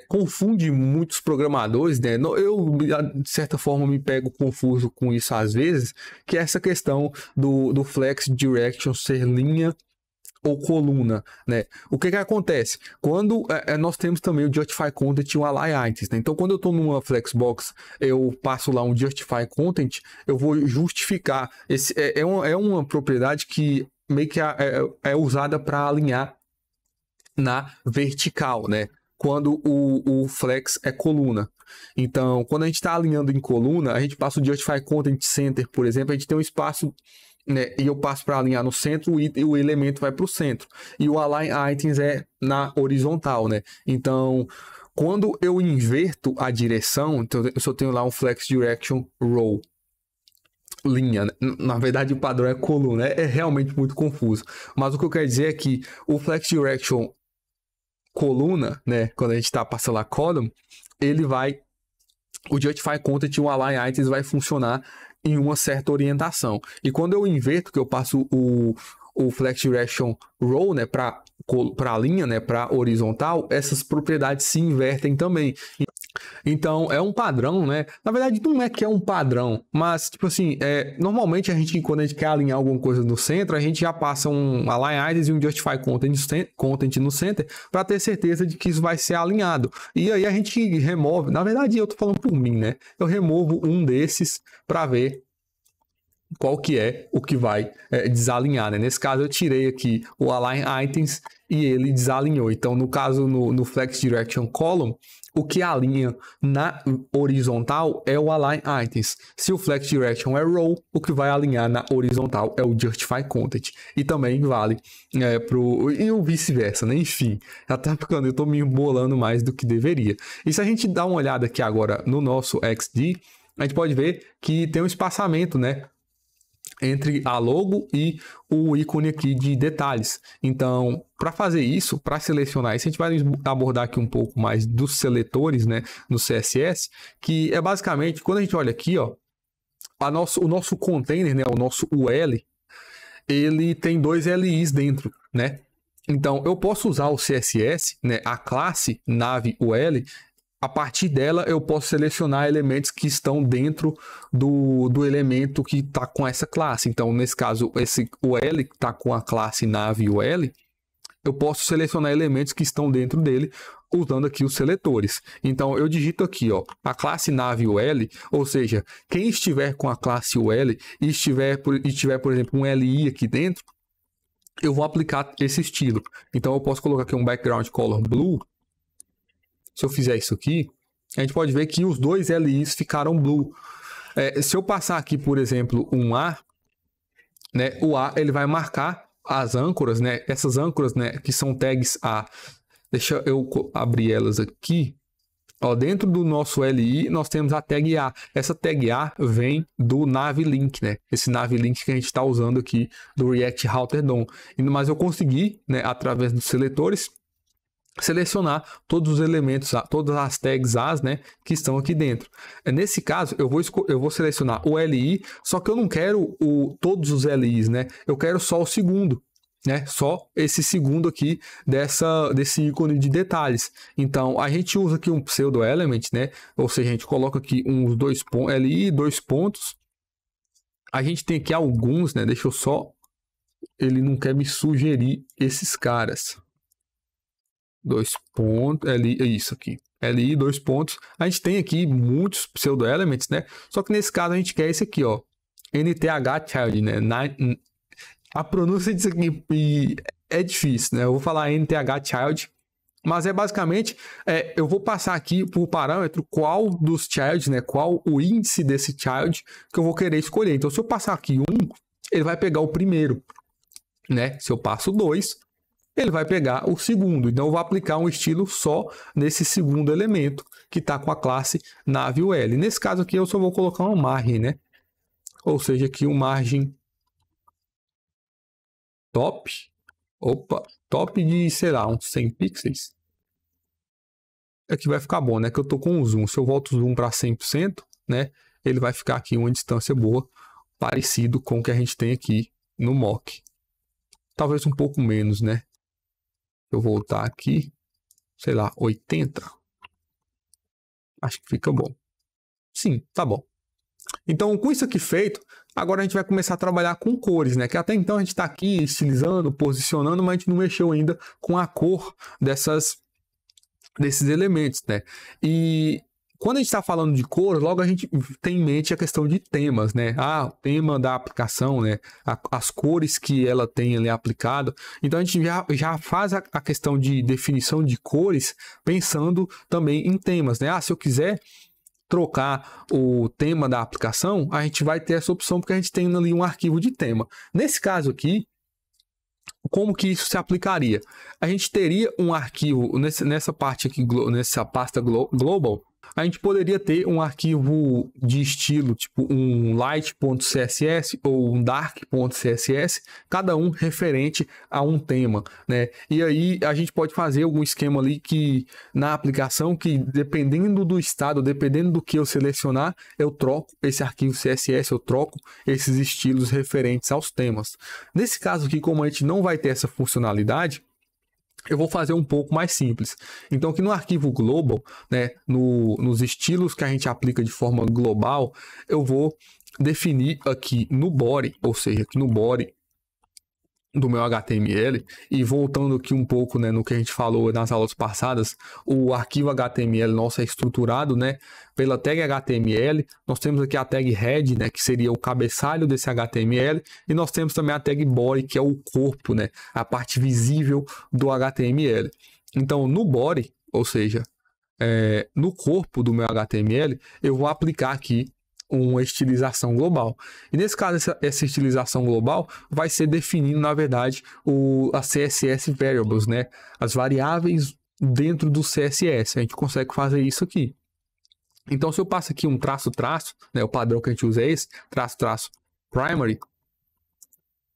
confunde muitos programadores, né? Eu, de certa forma, me pego confuso com isso às vezes, que é essa questão do Flex Direction ser linha ou coluna, né? O que acontece? Quando nós temos também o Justify Content e o Align Items, né? Então, quando eu estou numa Flexbox, eu passo lá um Justify Content, eu vou justificar. É uma propriedade que meio que é usada para alinhar na vertical, né? Quando o flex é coluna. Então, quando a gente está alinhando em coluna, a gente passa o Justify Content Center, por exemplo, a gente tem um espaço, né, e eu passo para alinhar no centro e o elemento vai para o centro. E o Align Items é na horizontal, né? Então, quando eu inverto a direção, então eu só tenho lá um Flex Direction Row, linha, né? Na verdade o padrão é coluna, é realmente muito confuso. Mas o que eu quero dizer é que o Flex Direction coluna, né, quando a gente está passando lá column, o Justify Content e o Align Items vai funcionar em uma certa orientação. E quando eu inverto, que eu passo o Flex Direction Row, né, para a linha, né, para horizontal, essas propriedades se invertem também. Então, é um padrão, né? Na verdade, não é que é um padrão, mas, tipo assim, normalmente quando a gente quer alinhar alguma coisa no centro, a gente já passa um Align Items e um Justify Content no center para ter certeza de que isso vai ser alinhado. E aí a gente remove, na verdade, eu tô falando por mim, né? Eu removo um desses para ver qual que é o que vai desalinhar, né? Nesse caso, eu tirei aqui o Align Items e ele desalinhou. Então, no caso, no Flex Direction Column, o que alinha na horizontal é o Align Items. Se o Flex Direction é Row, o que vai alinhar na horizontal é o Justify Content. E também vale e o vice-versa, né? Enfim, até porque eu estou me embolando mais do que deveria. E se a gente dá uma olhada aqui agora no nosso XD, a gente pode ver que tem um espaçamento, né, entre a logo e o ícone aqui de detalhes. Então, para fazer isso, para selecionar isso, a gente vai abordar aqui um pouco mais dos seletores, né, no CSS, que é basicamente, quando a gente olha aqui, ó, o nosso container, né, o nosso UL, ele tem dois LIs dentro, né? Então, eu posso usar o CSS, né, a classe nave UL. A partir dela, eu posso selecionar elementos que estão dentro do elemento que está com essa classe. Então, nesse caso, esse UL que está com a classe nave UL, eu posso selecionar elementos que estão dentro dele usando aqui os seletores. Então, eu digito aqui, ó, a classe nave UL, ou seja, quem estiver com a classe UL e tiver, por exemplo, um LI aqui dentro, eu vou aplicar esse estilo. Então, eu posso colocar aqui um background color blue. Se eu fizer isso aqui, a gente pode ver que os dois LIs ficaram blue. Se eu passar aqui, por exemplo, um A, né, o A ele vai marcar as âncoras, né, essas âncoras, né, que são tags A. Deixa eu abrir elas aqui. Ó, dentro do nosso LI, nós temos a tag A. Essa tag A vem do Navlink, né? Esse Navlink que a gente está usando aqui do React Router DOM. Mas eu consegui, né, através dos seletores, selecionar todos os elementos, todas as tags As, né, que estão aqui dentro. Nesse caso, eu vou selecionar o LI, só que eu não quero todos os LIs, né? Eu quero só o segundo, né? Só esse segundo aqui desse ícone de detalhes. Então, a gente usa aqui um pseudo element, né? Ou seja, a gente coloca aqui uns dois pontos, LI, dois pontos. A gente tem aqui alguns, né? Deixa eu só ele não quer me sugerir esses caras. 2 pontos, LI, é isso aqui. LI, 2 pontos. A gente tem aqui muitos pseudo-elements, né? Só que nesse caso a gente quer esse aqui, ó. NTH Child, né? A pronúncia disso aqui é difícil, né? Eu vou falar NTH Child, mas é basicamente, eu vou passar aqui por parâmetro qual dos childs, né? Qual o índice desse child que eu vou querer escolher. Então, se eu passar aqui 1, ele vai pegar o primeiro, né? Se eu passo 2, ele vai pegar o segundo. Então, eu vou aplicar um estilo só nesse segundo elemento que está com a classe nave UL. Nesse caso aqui, eu só vou colocar uma margem, né? Ou seja, aqui uma margem top. Opa, top de, sei lá, uns 100 pixels. Aqui vai ficar bom, né? Que eu tô com o zoom. Se eu volto o zoom para 100%, né? Ele vai ficar aqui uma distância boa, parecido com o que a gente tem aqui no mock. Talvez um pouco menos, né? Eu voltar aqui, sei lá, 80. Acho que fica bom. Sim, tá bom. Então, com isso aqui feito, agora a gente vai começar a trabalhar com cores, né? Que até então a gente está aqui estilizando, posicionando, mas a gente não mexeu ainda com a cor desses elementos, né? E quando a gente está falando de cor, logo a gente tem em mente a questão de temas, né? O tema da aplicação, né? As cores que ela tem ali aplicado. Então a gente já faz a questão de definição de cores pensando também em temas, né? Se eu quiser trocar o tema da aplicação, a gente vai ter essa opção porque a gente tem ali um arquivo de tema. Nesse caso aqui, como que isso se aplicaria? A gente teria um arquivo nessa parte aqui, nessa pasta global, a gente poderia ter um arquivo de estilo, tipo um light.css ou um dark.css, cada um referente a um tema, né? E aí a gente pode fazer algum esquema ali que na aplicação, que dependendo do estado, dependendo do que eu selecionar, eu troco esse arquivo CSS, eu troco esses estilos referentes aos temas. Nesse caso aqui, como a gente não vai ter essa funcionalidade, eu vou fazer um pouco mais simples. Então, aqui no arquivo global, né, nos estilos que a gente aplica de forma global, eu vou definir aqui no body, ou seja, aqui no body do meu HTML, e voltando aqui um pouco, né, no que a gente falou nas aulas passadas, o arquivo HTML nosso é estruturado, né, pela tag HTML. Nós temos aqui a tag head, né, que seria o cabeçalho desse HTML, e nós temos também a tag body, que é o corpo, né, a parte visível do HTML. Então, no body, ou seja, no corpo do meu HTML, eu vou aplicar aqui uma estilização global. E nesse caso, essa estilização global vai ser definindo, na verdade, as CSS variables, né? As variáveis dentro do CSS. A gente consegue fazer isso aqui. Então, se eu passo aqui um traço, né? O padrão que a gente usa é esse, traço, primary,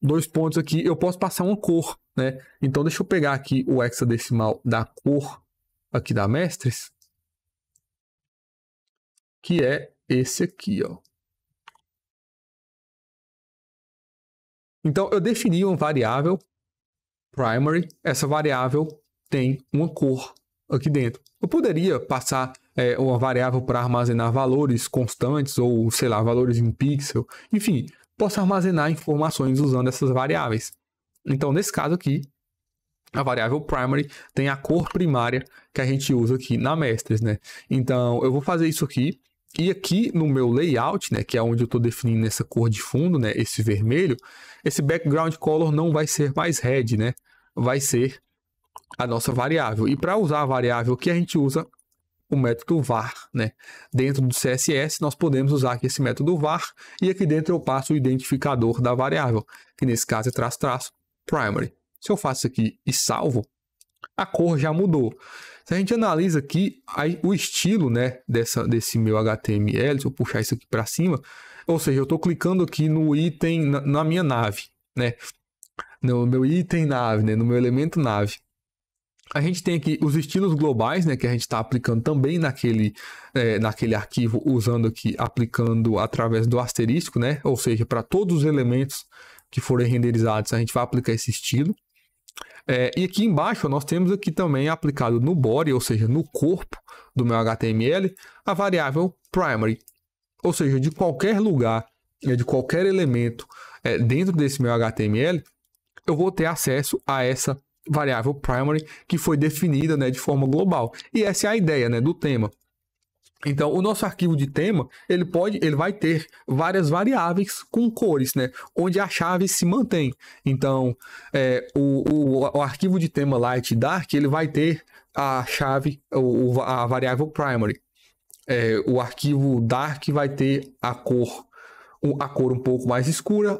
2 pontos aqui, eu posso passar uma cor, né? Então, deixa eu pegar aqui o hexadecimal da cor aqui da Mestres, que é esse aqui, ó. Então, eu defini uma variável primary. Essa variável tem uma cor aqui dentro. Eu poderia passar uma variável para armazenar valores constantes ou, sei lá, valores em pixel. Enfim, posso armazenar informações usando essas variáveis. Então, nesse caso aqui, a variável primary tem a cor primária que a gente usa aqui na Mestres, né? Então, eu vou fazer isso aqui. E aqui no meu layout, né, que é onde eu estou definindo essa cor de fundo, né, esse vermelho, esse background color não vai ser mais red, né, vai ser a nossa variável. E para usar a variável aqui, a gente usa o método var, né. Dentro do CSS, nós podemos usar aqui esse método var, e aqui dentro eu passo o identificador da variável, que nesse caso é traço, primary. Se eu faço isso aqui e salvo, a cor já mudou. Se a gente analisa aqui o estilo, né, desse meu HTML, se eu puxar isso aqui para cima, ou seja, eu estou clicando aqui no item na minha nave, né, no meu item nave, né, no meu elemento nave. A gente tem aqui os estilos globais, né, que a gente está aplicando também naquele arquivo, usando aqui, aplicando através do asterisco, né, ou seja, para todos os elementos que forem renderizados, a gente vai aplicar esse estilo. E aqui embaixo nós temos aqui também aplicado no body, ou seja, no corpo do meu HTML, a variável primary. Ou seja, de qualquer lugar, de qualquer elemento dentro desse meu HTML, eu vou ter acesso a essa variável primary que foi definida, né, de forma global. E essa é a ideia, né, do tema. Então, o nosso arquivo de tema, ele vai ter várias variáveis com cores, né? Onde a chave se mantém. Então, o arquivo de tema light e dark, ele vai ter a chave, a variável primary. O arquivo dark vai ter a cor um pouco mais escura,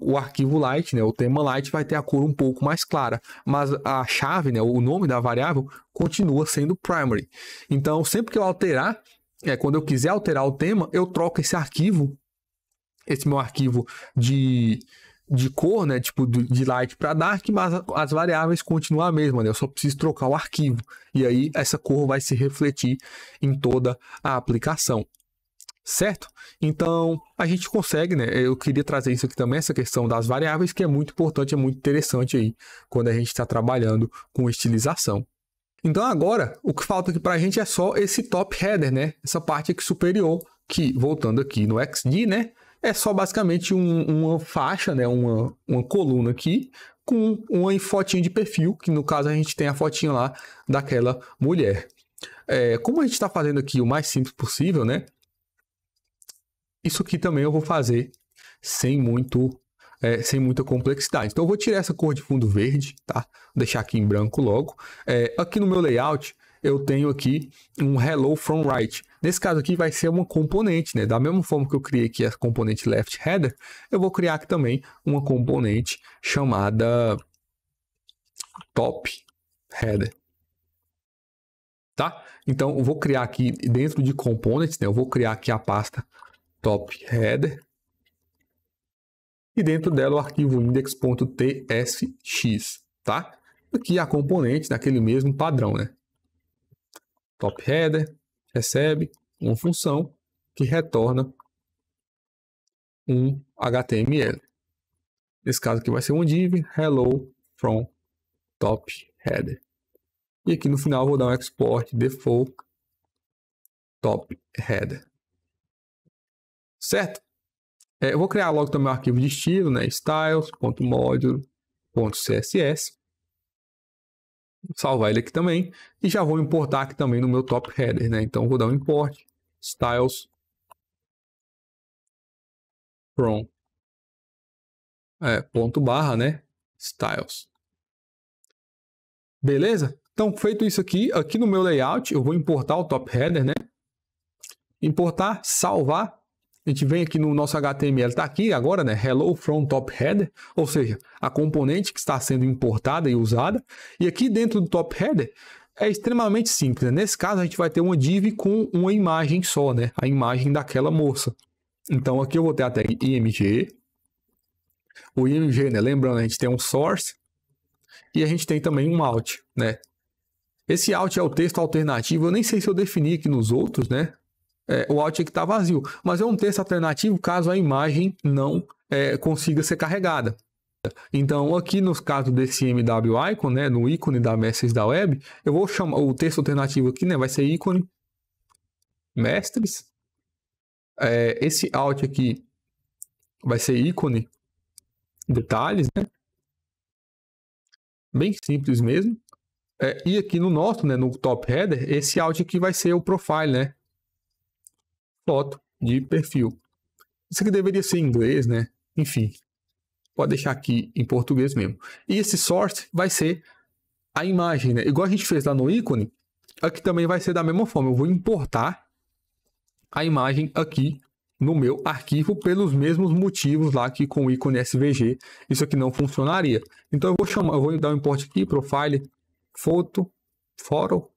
o arquivo light, né, o tema light vai ter a cor um pouco mais clara, mas a chave, né, o nome da variável continua sendo primary. Então, sempre que eu alterar, quando eu quiser alterar o tema, eu troco esse arquivo, esse meu arquivo de cor, né, tipo de light para dark, mas as variáveis continuam a mesma, né? Eu só preciso trocar o arquivo, e aí essa cor vai se refletir em toda a aplicação. Certo? Então, a gente consegue, né? Eu queria trazer isso aqui também, essa questão das variáveis, que é muito importante, é muito interessante aí, quando a gente está trabalhando com estilização. Então, agora, o que falta aqui para a gente é só esse top header, né? Essa parte aqui superior, que, voltando aqui no XD, né? É só basicamente uma faixa, né? Uma coluna aqui, com uma fotinha de perfil, que no caso a gente tem a fotinha lá daquela mulher. Como a gente está fazendo aqui o mais simples possível, né? Isso aqui também eu vou fazer sem muita complexidade. Então, eu vou tirar essa cor de fundo verde, tá? Vou deixar aqui em branco logo. Aqui no meu layout, eu tenho aqui um Hello from Right. Nesse caso aqui, vai ser uma componente, né? Da mesma forma que eu criei aqui a componente Left Header, eu vou criar aqui também uma componente chamada Top Header. Tá? Então, eu vou criar aqui dentro de Components, né? Eu vou criar aqui a pasta Top Header, e dentro dela o arquivo index.tsx, tá? Aqui a componente daquele mesmo padrão, né? Top Header recebe uma função que retorna um HTML. Nesse caso aqui vai ser um div hello from top header. E aqui no final eu vou dar um export default top header. Certo? Eu vou criar logo também um arquivo de estilo, né? styles.module.css. Salvar ele aqui também. E já vou importar aqui também no meu top header, né? Então, vou dar um import styles from ponto barra, né? Styles. Beleza? Então, feito isso aqui no meu layout, eu vou importar o top header, né? Importar, salvar. A gente vem aqui no nosso HTML, está aqui agora, né? Hello from top header, ou seja, a componente que está sendo importada e usada. E aqui dentro do top header é extremamente simples, né? Nesse caso, a gente vai ter uma div com uma imagem só, né? A imagem daquela moça. Então, aqui eu vou ter a tag img. O img, né? Lembrando, a gente tem um source e a gente tem também um out, né? Esse out é o texto alternativo. Eu nem sei se eu defini aqui nos outros, né? O out aqui está vazio, mas é um texto alternativo caso a imagem não consiga ser carregada. Então, aqui no caso desse MW icon, né, no ícone da message da web, eu vou chamar o texto alternativo aqui, né, vai ser ícone mestres. Esse out aqui vai ser ícone detalhes, né? Bem simples mesmo. E aqui no nosso, né, no top header, esse out aqui vai ser o profile, né? Foto de perfil. Isso aqui deveria ser em inglês, né? Enfim, pode deixar aqui em português mesmo. E esse source vai ser a imagem, né? Igual a gente fez lá no ícone, aqui também vai ser da mesma forma. Eu vou importar a imagem aqui no meu arquivo pelos mesmos motivos lá que com o ícone SVG isso aqui não funcionaria. Então eu vou dar um import aqui, profile, photo from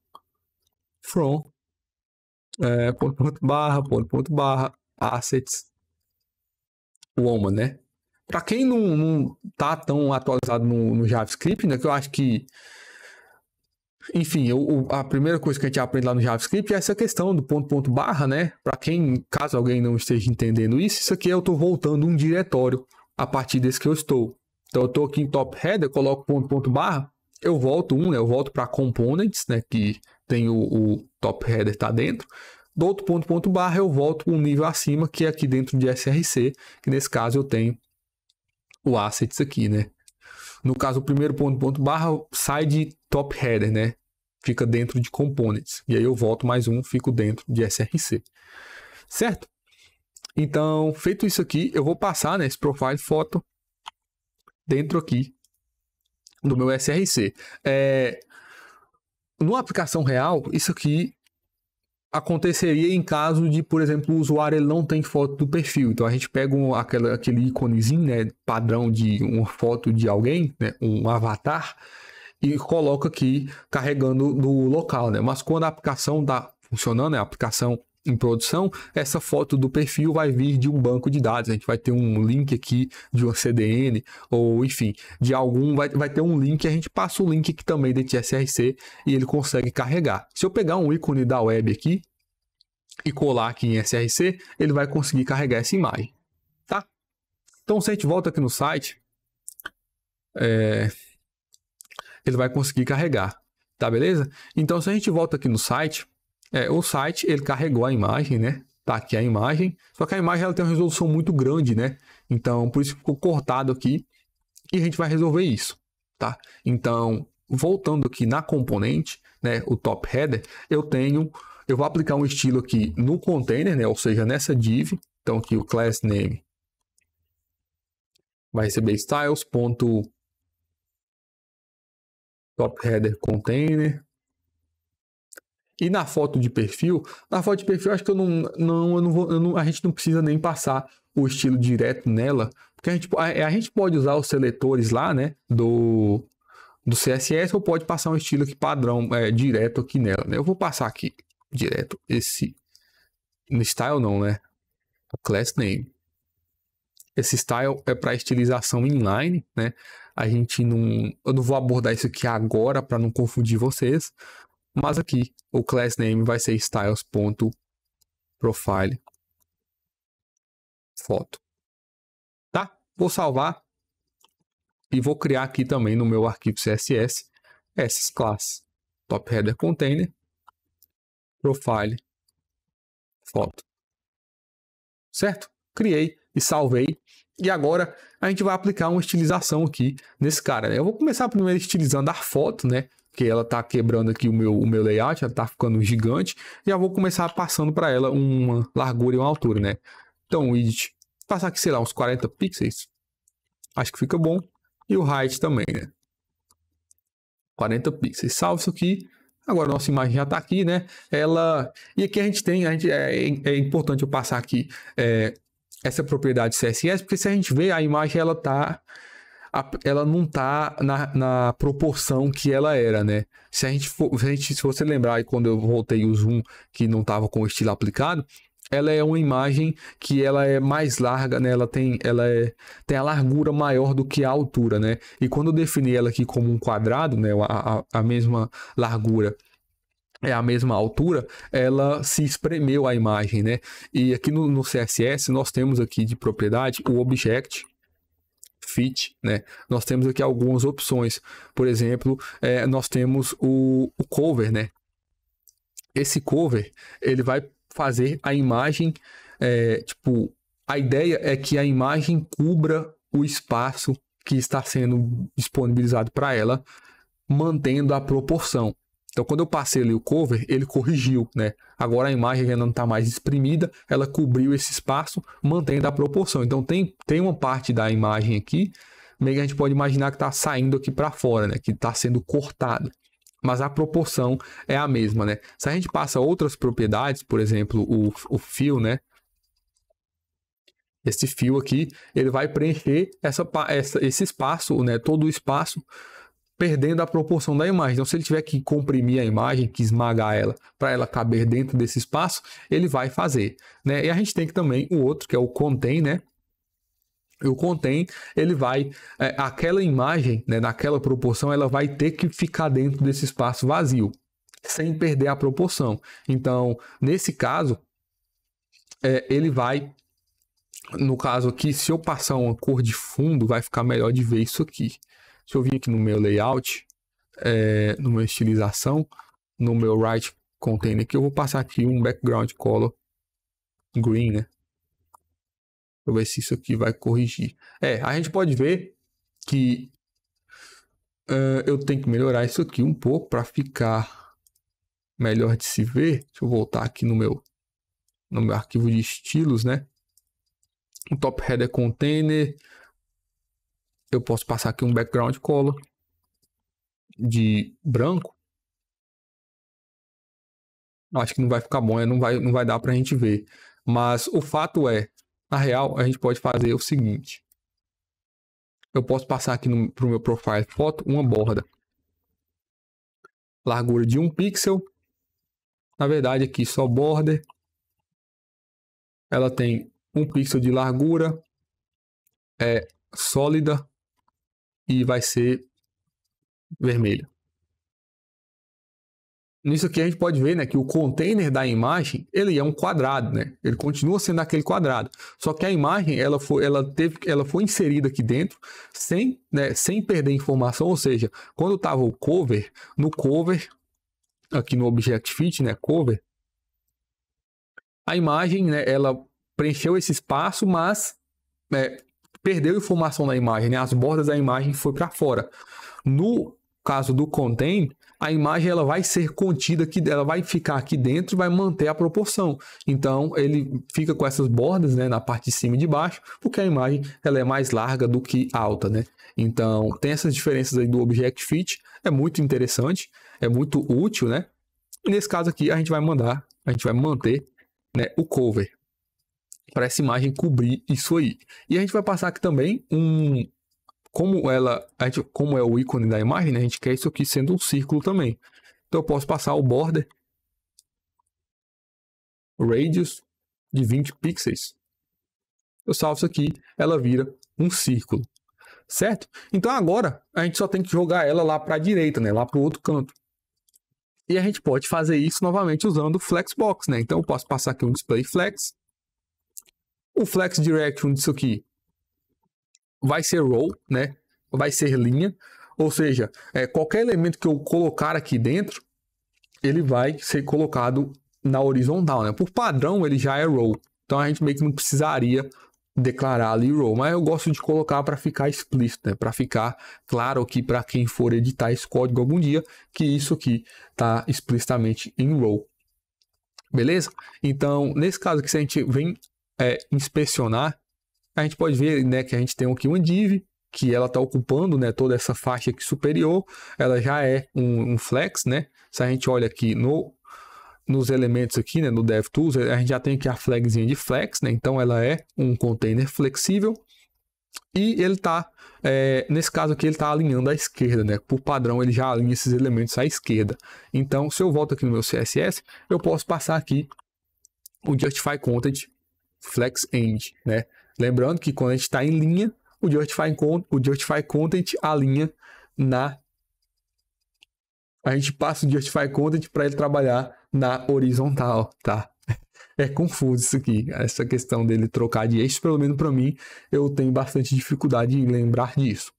ponto barra, assets, woman, né? Para quem não tá tão atualizado no JavaScript, né? Que eu acho que, enfim, a primeira coisa que a gente aprende lá no JavaScript é essa questão do ponto barra, né? Para quem, caso alguém não esteja entendendo isso aqui eu estou voltando um diretório a partir desse que eu estou. Então eu estou aqui em top header, coloco ponto barra, eu volto né? Eu volto para components, né? Que tem o top header tá dentro. Do outro ponto barra eu volto um nível acima, que é aqui dentro de SRC, que nesse caso eu tenho o assets aqui, né? No caso, o primeiro ponto barra sai de top header, né? Fica dentro de components. E aí eu volto mais um, fico dentro de SRC. Certo? Então, feito isso aqui, eu vou passar, né, esse profile photo dentro aqui do meu SRC. Numa aplicação real, isso aqui aconteceria em caso de, por exemplo, o usuário ele não tem foto do perfil. Então a gente pega aquele íconezinho, né, padrão de uma foto de alguém, né, um avatar, e coloca aqui carregando no local, né? Mas quando a aplicação está funcionando, a aplicação em produção, essa foto do perfil vai vir de um banco de dados. A gente vai ter um link aqui de uma CDN, ou enfim, de algum, vai ter um link, a gente passa o link aqui também dentro de SRC e ele consegue carregar. Se eu pegar um ícone da web aqui e colar aqui em SRC, ele vai conseguir carregar essa imagem, tá? Então, se a gente volta aqui no site, ele vai conseguir carregar, tá beleza? Então, se a gente volta aqui no site, o site, ele carregou a imagem, né? Tá aqui a imagem, só que a imagem ela tem uma resolução muito grande, né? Então, por isso ficou cortado aqui e a gente vai resolver isso, tá? Então, voltando aqui na componente, né? O top header, eu vou aplicar um estilo aqui no container, né? Ou seja, nessa div. Então, aqui o class name vai receber styles.top header container. E na foto de perfil, acho que a gente não precisa nem passar o estilo direto nela, porque a gente pode usar os seletores lá, né, do CSS, ou pode passar um estilo aqui padrão, direto aqui nela, né? Eu vou passar aqui direto esse, no style não, né, o class name. Esse style é para estilização inline, né? Eu não vou abordar isso aqui agora para não confundir vocês. Mas aqui, o class name vai ser styles.profile foto. Tá? Vou salvar e vou criar aqui também no meu arquivo CSS essas classes. Top header container, profile foto. Certo? Criei e salvei. E agora a gente vai aplicar uma estilização aqui nesse cara, né? Eu vou começar primeiro estilizando a foto, né? Que ela tá quebrando aqui o meu layout, ela tá ficando gigante, e eu vou começar passando para ela uma largura e uma altura, né? Então o width, passar aqui, sei lá, uns 40 pixels, acho que fica bom, e o height também, né? 40 pixels, salvo isso aqui. Agora nossa imagem já tá aqui, né? E aqui é importante eu passar aqui essa propriedade CSS, porque se a gente vê a imagem, ela não tá na proporção que ela era, né? Se você lembrar aí quando eu voltei o zoom que não estava com o estilo aplicado, ela é uma imagem que ela é mais larga, né? Ela tem a largura maior do que a altura, né? E quando eu defini ela aqui como um quadrado, né? A mesma largura é a mesma altura, ela se espremeu a imagem, né? E aqui no CSS nós temos aqui de propriedade o object fit, né? Nós temos aqui algumas opções. Por exemplo, nós temos o cover, né? Esse cover, ele vai fazer a imagem, a ideia é que a imagem cubra o espaço que está sendo disponibilizado para ela, mantendo a proporção. Então, quando eu passei ali o cover, ele corrigiu, né? Agora a imagem já não está mais exprimida, ela cobriu esse espaço, mantendo a proporção. Então, tem uma parte da imagem aqui, meio que a gente pode imaginar que está saindo aqui para fora, né? Que está sendo cortado. Mas a proporção é a mesma, né? Se a gente passa outras propriedades, por exemplo, o fill, né? Esse fill aqui, ele vai preencher esse espaço, né? Todo o espaço, perdendo a proporção da imagem. Então, se ele tiver que comprimir a imagem, que esmagar ela, para ela caber dentro desse espaço, ele vai fazer, né? E a gente tem que também o outro, que é o contain, né? E o contain, ele vai, aquela imagem, né, naquela proporção, ela vai ter que ficar dentro desse espaço vazio, sem perder a proporção. Então, nesse caso, ele vai, no caso aqui, se eu passar uma cor de fundo, vai ficar melhor de ver isso aqui. Se eu vir aqui no meu layout, numa estilização, no meu right container aqui, eu vou passar aqui um background color green, né? Vou ver se isso aqui vai corrigir. A gente pode ver que Eu tenho que melhorar isso aqui um pouco para ficar melhor de se ver. Deixa eu voltar aqui no meu arquivo de estilos, né? O top header container. Eu posso passar aqui um background color de branco. Acho que não vai ficar bom, né? Não vai dar pra gente ver. Mas o fato é, na real, a gente pode fazer o seguinte. Eu posso passar aqui pro meu profile foto uma borda. Largura de 1 pixel. Na verdade, aqui só border. Ela tem 1 pixel de largura. É sólida. E vai ser vermelha. Nisso aqui a gente pode ver, né, que o container da imagem, ele é um quadrado, né? Ele continua sendo aquele quadrado. Só que a imagem, ela foi inserida aqui dentro sem perder informação, ou seja, quando estava o cover, no cover, aqui no Object Fit, né, cover, a imagem, né, ela preencheu esse espaço, mas perdeu informação na imagem, né? As bordas da imagem foi para fora. No caso do contain, a imagem ela vai ser contida aqui, ela vai ficar aqui dentro e vai manter a proporção. Então ele fica com essas bordas, né, na parte de cima e de baixo, porque a imagem ela é mais larga do que alta, né? Então tem essas diferenças aí do Object Fit, é muito interessante, é muito útil, né? E nesse caso aqui a gente vai manter, né, o cover para essa imagem cobrir isso aí. E a gente vai passar aqui também como é o ícone da imagem, né? A gente quer isso aqui sendo um círculo também. Então eu posso passar o border radius de 20 pixels. Eu salvo isso aqui, ela vira um círculo, certo? Então agora a gente só tem que jogar ela lá para a direita, né? Lá para o outro canto. E a gente pode fazer isso novamente usando o Flexbox, né? Então eu posso passar aqui um display flex. O flex direction disso aqui vai ser row, né? Vai ser linha, ou seja, qualquer elemento que eu colocar aqui dentro, ele vai ser colocado na horizontal, né? Por padrão, ele já é row, então a gente meio que não precisaria declarar ali row, mas eu gosto de colocar para ficar explícito, né? Para ficar claro aqui para quem for editar esse código algum dia, que isso aqui está explicitamente em row. Beleza? Então, nesse caso aqui, se a gente vem inspecionar, a gente pode ver, né, que a gente tem aqui uma div, que ela está ocupando, né, toda essa faixa aqui superior, ela já é um flex, né? Se a gente olha aqui nos elementos aqui, né, no DevTools, a gente já tem aqui a flagzinha de flex, né? Então ela é um container flexível e ele está, nesse caso aqui, ele está alinhando à esquerda, né? Por padrão, ele já alinha esses elementos à esquerda. Então, se eu volto aqui no meu CSS, eu posso passar aqui o Justify Content Flex End, né? Lembrando que quando a gente está em linha, o Justify Content alinha a gente passa o Justify Content para ele trabalhar na horizontal, tá? É confuso isso aqui, essa questão dele trocar de eixo, pelo menos para mim, eu tenho bastante dificuldade em lembrar disso.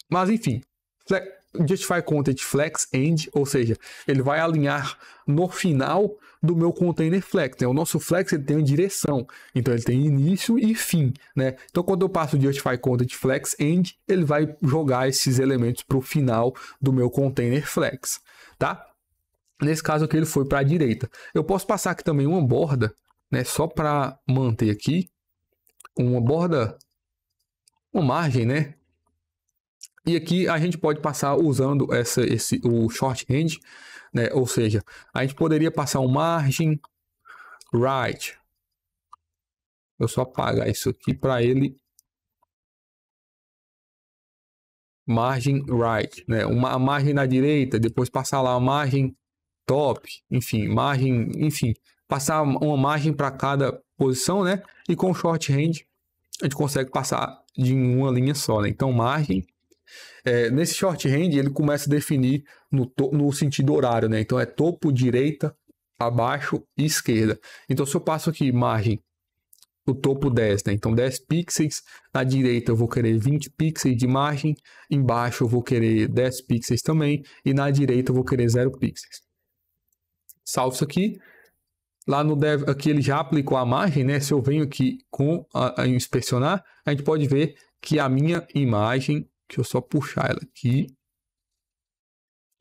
Mas enfim, Justify Content Flex End, ou seja, ele vai alinhar no final do meu container flex, né? O nosso flex ele tem uma direção, então ele tem início e fim, né? Então quando eu passo o Justify Content Flex End, ele vai jogar esses elementos para o final do meu container flex, tá? Nesse caso aqui ele foi para a direita. Eu posso passar aqui também uma borda, né? Só para manter aqui uma borda, uma margem, né? E aqui a gente pode passar usando o shorthand, né? Ou seja, a gente poderia passar um margin right. Eu só apagar isso aqui para ele. Margin right, né? A margem na direita, depois passar lá a margem top, enfim, passar uma margem para cada posição, né? E com o shorthand a gente consegue passar de uma linha só, né? Então margem. Nesse shorthand ele começa a definir no sentido horário, né? Então é topo, direita, abaixo e esquerda. Então se eu passo aqui margem, o topo 10, né? Então 10 pixels, na direita eu vou querer 20 pixels de margem, embaixo eu vou querer 10 pixels também e na direita eu vou querer 0 pixels. Salvo isso aqui. Lá no Dev, aqui ele já aplicou a margem, né? Se eu venho aqui com a inspecionar, a gente pode ver que a minha imagem, deixa eu só puxar ela aqui.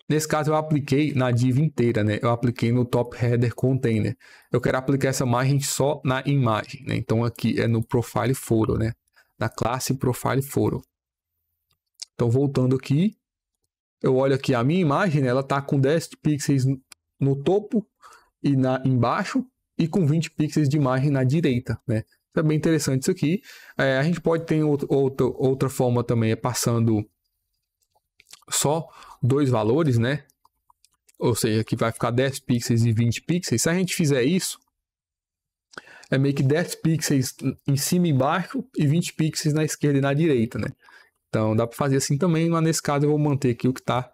Nesse caso, eu apliquei na div inteira, né? Eu apliquei no top header container. Eu quero aplicar essa margem só na imagem, né? Então, aqui é no profile photo, né? Na classe profile photo. Então, voltando aqui, eu olho aqui a minha imagem, né? Ela tá com 10 pixels no topo e embaixo e com 20 pixels de margem na direita, né? É bem interessante isso aqui. A gente pode ter outra forma também, é passando só 2 valores, né? Ou seja, que vai ficar 10 pixels e 20 pixels. Se a gente fizer isso, é meio que 10 pixels em cima e embaixo e 20 pixels na esquerda e na direita, né? Então dá para fazer assim também, mas nesse caso eu vou manter aqui o que está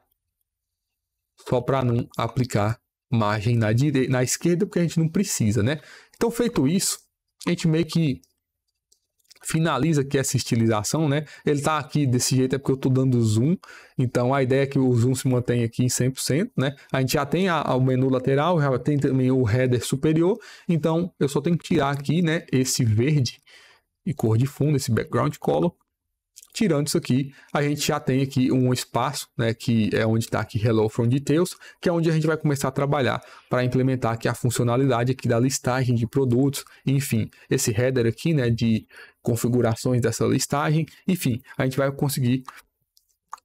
só para não aplicar margem na esquerda, porque a gente não precisa, né? Então, feito isso, a gente meio que finaliza aqui essa estilização, né? Ele tá aqui desse jeito é porque eu tô dando zoom, então a ideia é que o zoom se mantenha aqui em 100%, né? A gente já tem o menu lateral, já tem também o header superior, então eu só tenho que tirar aqui, né, esse verde e cor de fundo, esse background color. Tirando isso aqui, a gente já tem aqui um espaço, né, que é onde está aqui Hello from Details, que é onde a gente vai começar a trabalhar para implementar aqui a funcionalidade aqui da listagem de produtos, enfim, esse header aqui, né, de configurações dessa listagem, enfim, a gente vai conseguir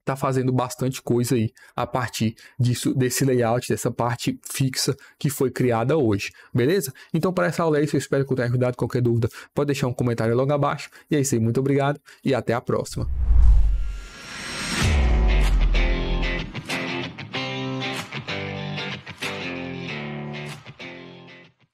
tá fazendo bastante coisa aí a partir desse layout, dessa parte fixa que foi criada hoje, beleza? Então, para essa aula é isso, eu espero que eu tenha ajudado. Qualquer dúvida, pode deixar um comentário logo abaixo. E é isso aí, muito obrigado e até a próxima.